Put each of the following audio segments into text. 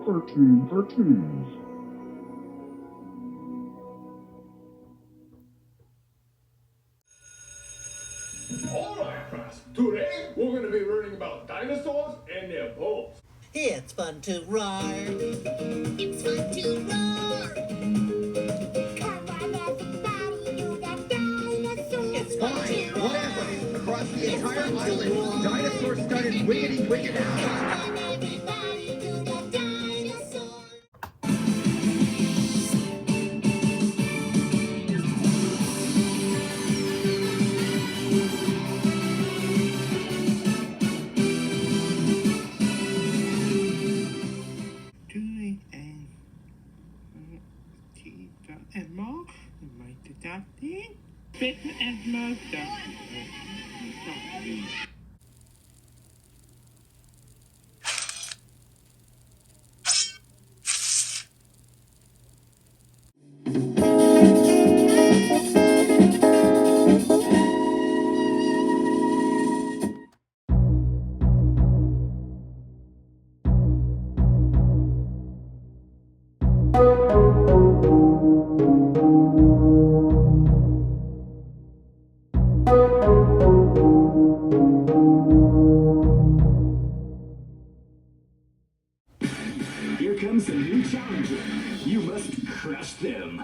1313. Alright, class. Today we're going to be learning about dinosaurs and their bones. It's fun to roar. It's fun to roar. Come on, everybody, do that dinosaur. It's fun to roar. Whatever. Across the entire island, dinosaurs started wiggity out. Come on, everybody, do that dinosaur. And more, might do that thing. Fit and more Here comes a new challenger. You must crush them.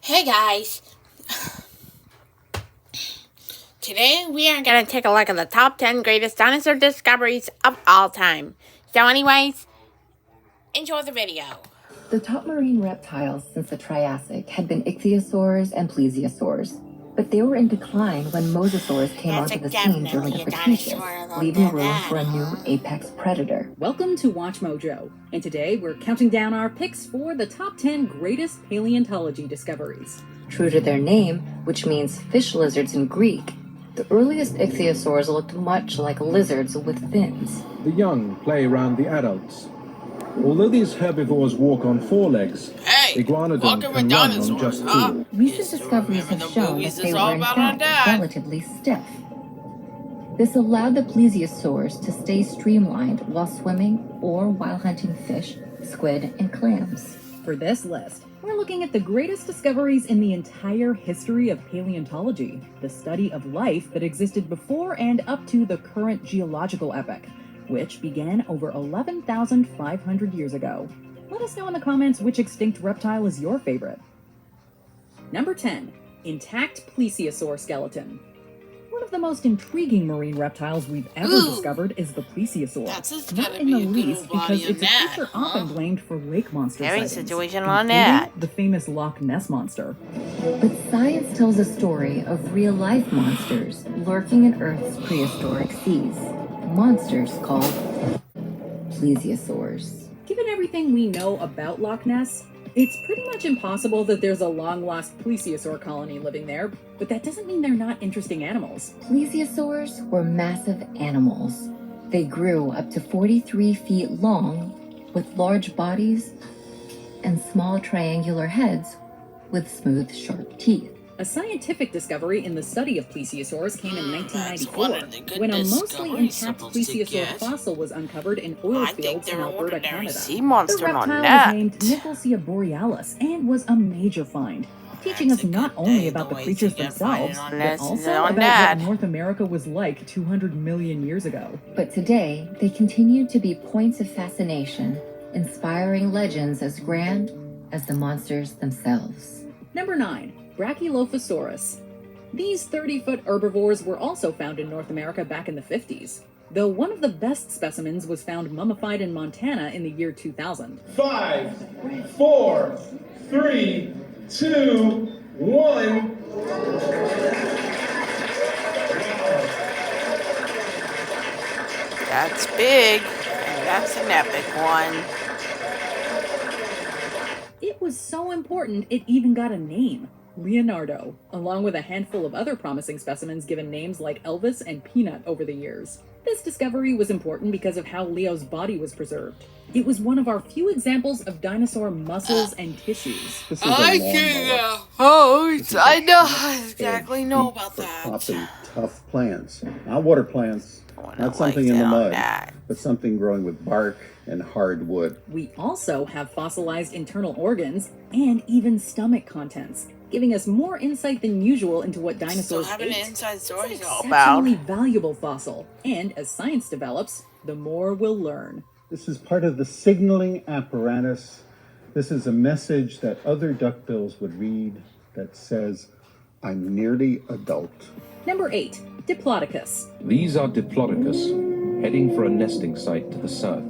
Hey guys, today we are going to take a look at the top 10 greatest dinosaur discoveries of all time. So anyways, enjoy the video. The top marine reptiles since the Triassic had been ichthyosaurs and plesiosaurs, but they were in decline when mosasaurs came onto the scene during the Cretaceous, leaving room for a new apex predator. Welcome to Watch Mojo, and today we're counting down our picks for the top 10 greatest paleontology discoveries. True to their name, which means fish lizards in Greek, the earliest ichthyosaurs looked much like lizards with fins. The young play around the adults. Although these herbivores walk on four legs, iguanodon can run on just two. Recent discoveries have shown that they were in fact relatively stiff. This allowed the plesiosaurs to stay streamlined while swimming or while hunting fish, squid, and clams. For this list, we're looking at the greatest discoveries in the entire history of paleontology, the study of life that existed before and up to the current geological epoch, which began over 11,500 years ago. Let us know in the comments which extinct reptile is your favorite. Number 10. Intact plesiosaur skeleton. One of the most intriguing marine reptiles we've ever discovered is the plesiosaur. Not in the least because it's a creature often blamed for lake monster sightings, including the famous Loch Ness monster. But science tells a story of real-life monsters lurking in Earth's prehistoric seas. Monsters called plesiosaurs. Given everything we know about Loch Ness, it's pretty much impossible that there's a long-lost plesiosaur colony living there, but that doesn't mean they're not interesting animals. Plesiosaurs were massive animals. They grew up to 43 feet long, with large bodies and small triangular heads with smooth, sharp teeth. A scientific discovery in the study of plesiosaurs came in 1994, when a mostly intact plesiosaur fossil was uncovered in oil fields in Alberta, Canada. The reptile was named Nicolsia borealis and was a major find, teaching us not only about the creatures themselves, but also about what North America was like 200 million years ago. But today, they continue to be points of fascination, inspiring legends as grand as the monsters themselves. Number 9. Brachylophosaurus. These 30-foot herbivores were also found in North America back in the 50s, though one of the best specimens was found mummified in Montana in the year 2000. 5, 4, 3, 2, 1. That's big, and that's an epic one. It was so important it even got a name. Leonardo, along with a handful of other promising specimens given names like Elvis and Peanut over the years. This discovery was important because of how Leo's body was preserved. It was one of our few examples of dinosaur muscles and tissues. This is a long mollusk. I know exactly know about For that. popping tough plants. Not water plants, not something in the mud, but something growing with bark and hard wood. We also have fossilized internal organs and even stomach contents, giving us more insight than usual into what dinosaurs Still having ate. an inside story It's an all about. exceptionally valuable fossil, and as science develops, the more we'll learn. This is part of the signaling apparatus. This is a message that other duckbills would read that says, I'm nearly adult. Number 8. Diplodocus. These are Diplodocus, heading for a nesting site to the south.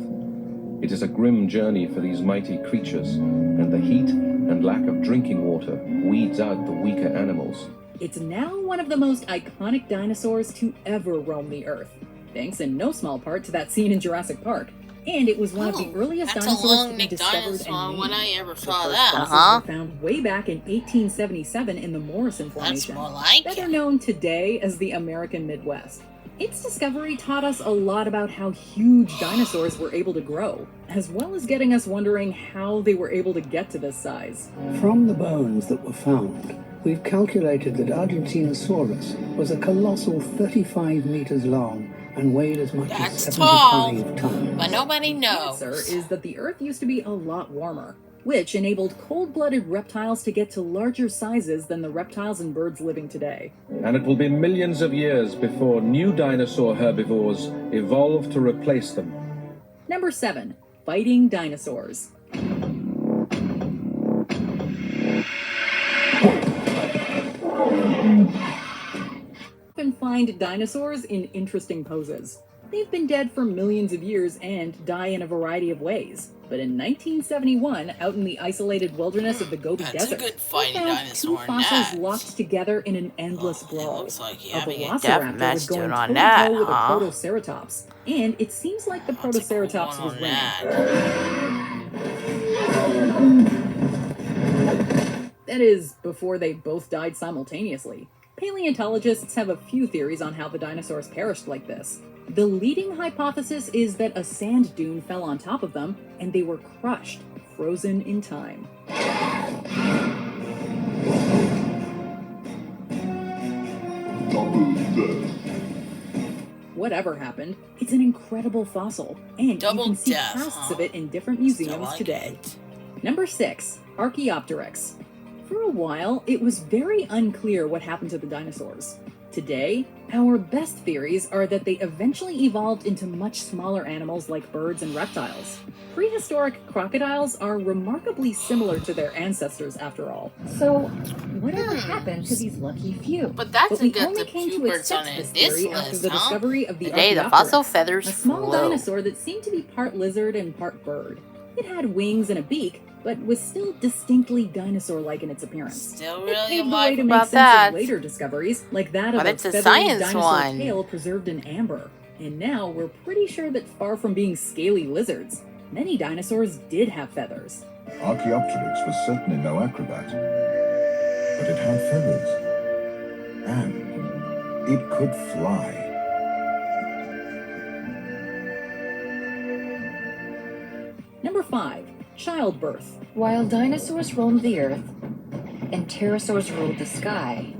It is a grim journey for these mighty creatures, and the heat and lack of drinking water weeds out the weaker animals. It's now one of the most iconic dinosaurs to ever roam the Earth, thanks in no small part to that scene in Jurassic Park. And it was one of the earliest That's a dinosaurs to be long-necked discovered dinosaur and named. when I ever The saw first that. fossils were found way back in 1877 in the Morrison That's Formation, more like better it. known today as the American Midwest. Its discovery taught us a lot about how huge dinosaurs were able to grow, as well as getting us wondering how they were able to get to this size. From the bones that were found, we've calculated that Argentinosaurus was a colossal 35 meters long and weighed as much That's as tall, 75 tons. but nobody The knows. answer is that the Earth used to be a lot warmer, which enabled cold-blooded reptiles to get to larger sizes than the reptiles and birds living today. And it will be millions of years before new dinosaur herbivores evolve to replace them. Number 7. Fighting dinosaurs. Often find dinosaurs in interesting poses. They've been dead for millions of years and die in a variety of ways. But in 1971, out in the isolated wilderness of the Gobi That's a Desert, good we fighting found dinosaur two in fossils that. locked together in an endless brawl. Looks like A having a velociraptor death match was going doing on toe-to-toe that, with a huh? protoceratops, and it seems like the That's a cool protoceratops one was on winning. that. That is, before they both died simultaneously. Paleontologists have a few theories on how the dinosaurs perished like this. The leading hypothesis is that a sand dune fell on top of them, and they were crushed, frozen in time. Whatever happened, it's an incredible fossil, and Double you can see death, casts huh? of it in different Still museums like today. it. Number 6. Archaeopteryx. For a while, it was very unclear what happened to the dinosaurs. Today, our best theories are that they eventually evolved into much smaller animals like birds and reptiles. Prehistoric crocodiles are remarkably similar to their ancestors, after all. So, whatever happened to these lucky few? But that's But a we good only the came few to birds on accept this this theory after list, the huh? discovery of the Today the Archaeopteryx, fossil feathers a small flew. dinosaur that seemed to be part lizard and part bird. It had wings and a beak, but was still distinctly dinosaur-like in its appearance. Still It really paved the way like to make about sense that. of later discoveries, like that But of it's a a feathery science dinosaur one. tail preserved in amber. And now we're pretty sure that far from being scaly lizards, many dinosaurs did have feathers. Archaeopteryx was certainly no acrobat, but it had feathers, and it could fly. Number 5. Childbirth. While dinosaurs roamed the earth and pterosaurs ruled the sky,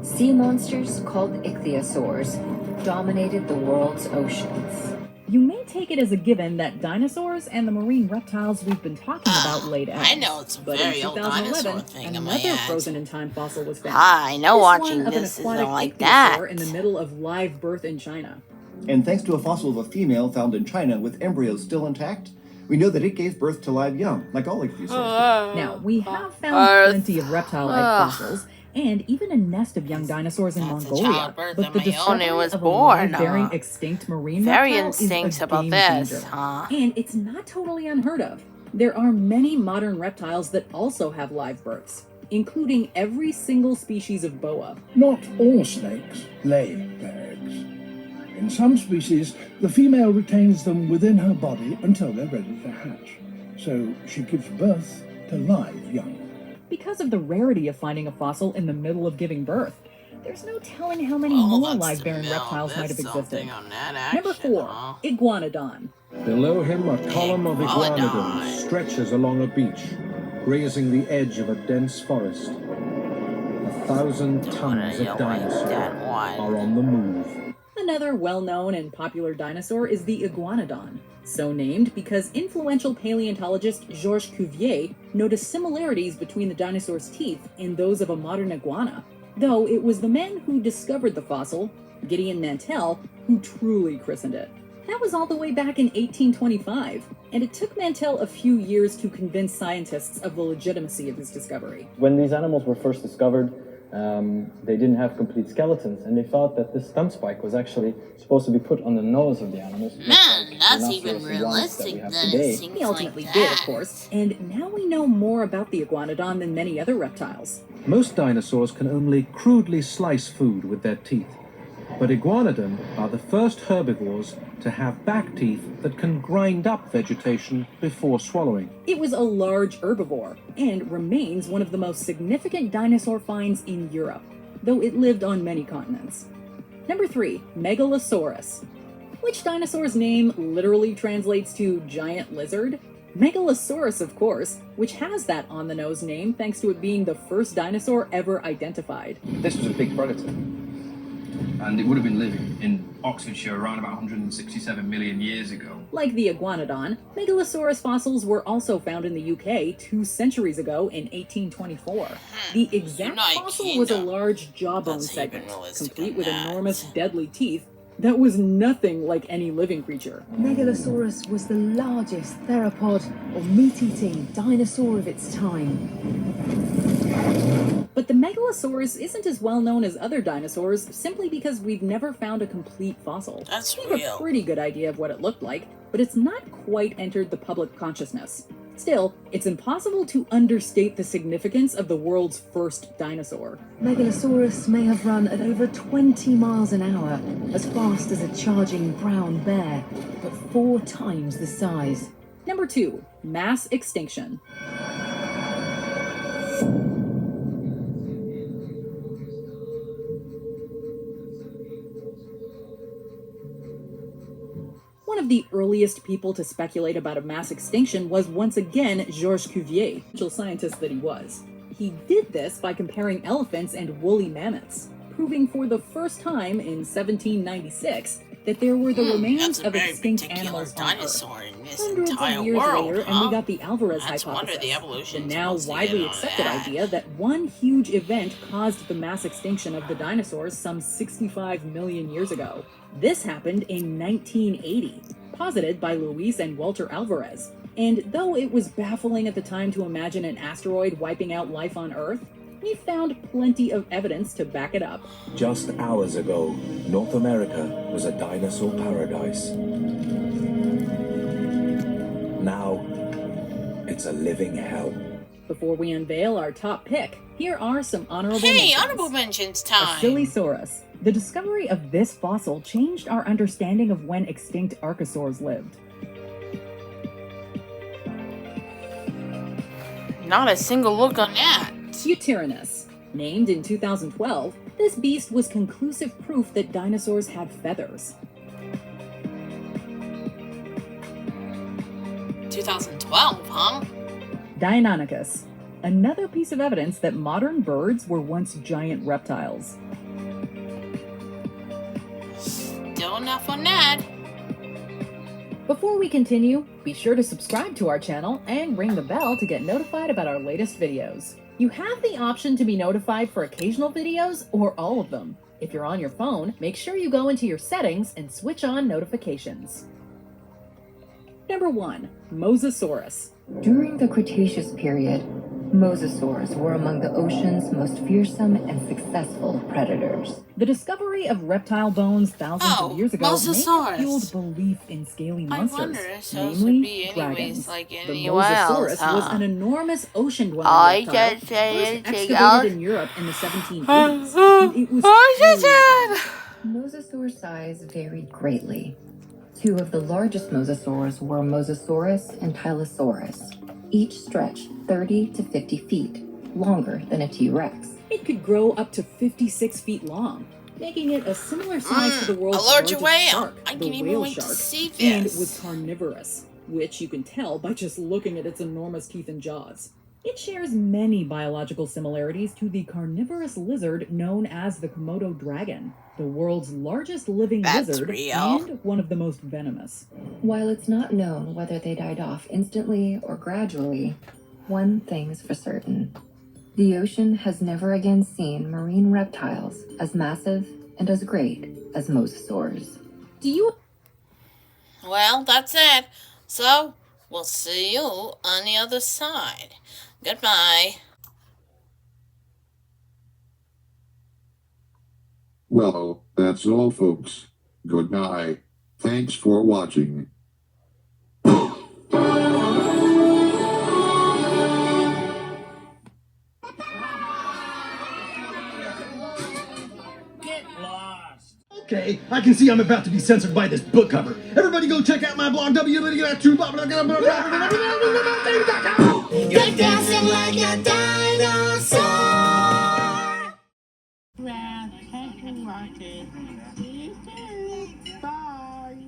sea monsters called ichthyosaurs dominated the world's oceans. You may take it as a given that dinosaurs and the marine reptiles we've been talking about laid eggs. I know it's a But very in old dinosaur 2011, thing in my another head. frozen-in-time fossil was found. I know This watching one of an this aquatic isn't like ichthyosaur that. in the middle of live birth in China. And thanks to a fossil of a female found in China with embryos still intact, we know that it gave birth to live young, like all ichthyosaurs. Now, we have found plenty of reptile egg fossils, and even a nest of young dinosaurs in That's a Mongolia. childbirth But of the my own. discovery It was of a born, live-bearing extinct marine Very reptile is instincts a about game this, changer. huh? And it's not totally unheard of. There are many modern reptiles that also have live births, including every single species of boa. Not all snakes lay their eggs. In some species, the female retains them within her body until they're ready to hatch. So she gives birth to live young. Because of the rarity of finding a fossil in the middle of giving birth, there's no telling how many more live-bearing reptiles might have existed. Number 4, Iguanodon. Below him, a column of iguanodons stretches along a beach, grazing the edge of a dense forest. 1,000 tons of dinosaurs are on the move. Another well-known and popular dinosaur is the iguanodon, so named because influential paleontologist Georges Cuvier noticed similarities between the dinosaur's teeth and those of a modern iguana, though it was the man who discovered the fossil, Gideon Mantell, who truly christened it. That was all the way back in 1825, and it took Mantell a few years to convince scientists of the legitimacy of his discovery. When these animals were first discovered, they didn't have complete skeletons, and they thought that this thumb spike was actually supposed to be put on the nose of the animals. Man, that's even realistic than it seems He ultimately like did, that. of course, and now we know more about the iguanodon than many other reptiles. Most dinosaurs can only crudely slice food with their teeth, but iguanodon are the first herbivores to have back teeth that can grind up vegetation before swallowing. It was a large herbivore, and remains one of the most significant dinosaur finds in Europe, though it lived on many continents. Number 3, Megalosaurus. Which dinosaur's name literally translates to giant lizard? Megalosaurus, of course, which has that on-the-nose name thanks to it being the first dinosaur ever identified. This was a big predator, and it would have been living in Oxfordshire around about 167 million years ago. Like the iguanodon, Megalosaurus fossils were also found in the UK 2 centuries ago in 1824. The exact fossil was a large jawbone segment, complete with enormous deadly teeth, that was nothing like any living creature. Megalosaurus was the largest theropod or meat-eating dinosaur of its time. But the Megalosaurus isn't as well known as other dinosaurs simply because we've never found a complete fossil. That's We have a pretty good idea of what it looked like, but it's not quite entered the public consciousness. Still, it's impossible to understate the significance of the world's first dinosaur. Megalosaurus may have run at over 20 miles an hour, as fast as a charging brown bear, but 4 times the size. Number 2, mass extinction. One of the earliest people to speculate about a mass extinction was once again Georges Cuvier, the scientist that he was. He did this by comparing elephants and woolly mammoths, proving for the first time in 1796 that there were the remains of extinct animals on Earth. Hundreds of years later, and we got the Alvarez hypothesis, the now widely accepted idea that one huge event caused the mass extinction of the dinosaurs some 65 million years ago. This happened in 1980, posited by Luis and Walter Alvarez. And though it was baffling at the time to imagine an asteroid wiping out life on Earth, we found plenty of evidence to back it up. Just hours ago, North America was a dinosaur paradise. Now, it's a living hell. Before we unveil our top pick, here are some honorable Hey, mentions. honorable mentions time. Acylsaurus. The discovery of this fossil changed our understanding of when extinct archosaurs lived. Not a single look on that. Deutyrannus. Named in 2012, this beast was conclusive proof that dinosaurs had feathers. 2012, huh? Deinonychus. Another piece of evidence that modern birds were once giant reptiles. Still enough on that. Before we continue, be sure to subscribe to our channel and ring the bell to get notified about our latest videos. You have the option to be notified for occasional videos or all of them. If you're on your phone, make sure you go into your settings and switch on notifications. Number 1, Mosasaurus. During the Cretaceous period, mosasaurs were among the ocean's most fearsome and successful predators. The discovery of reptile bones thousands of years ago may Mosasaurus. have fueled belief in scaly monsters, wonder if those would namely be anyways dragons. like The anywhere Mosasaurus else, huh? was an enormous ocean-dwelling I reptile, just say first anything excavated else. in Europe in the 1780s. and it was Mosasaur size varied greatly. 2 of the largest mosasaurs were Mosasaurus and Tylosaurus, each stretched 30 to 50 feet, longer than a T-Rex. It could grow up to 56 feet long, making it a similar size to the world's a larger largest whale. shark, I the can't even whale wait to shark, see and this. was carnivorous, which you can tell by just looking at its enormous teeth and jaws. It shares many biological similarities to the carnivorous lizard known as the Komodo dragon, the world's largest living lizard and one of the most venomous. While it's not known whether they died off instantly or gradually, one thing's for certain. The ocean has never again seen marine reptiles as massive and as great as mosasaurs. Do you... Well, that's it. So, we'll see you on the other side. Goodbye. Well, that's all, folks. Good night. Thanks for watching. Okay, I can see I'm about to be censored by this book cover. Everybody go check out my blog, www.2. You're dancing like a dinosaur. Well, thank you for watching. See you soon. Bye.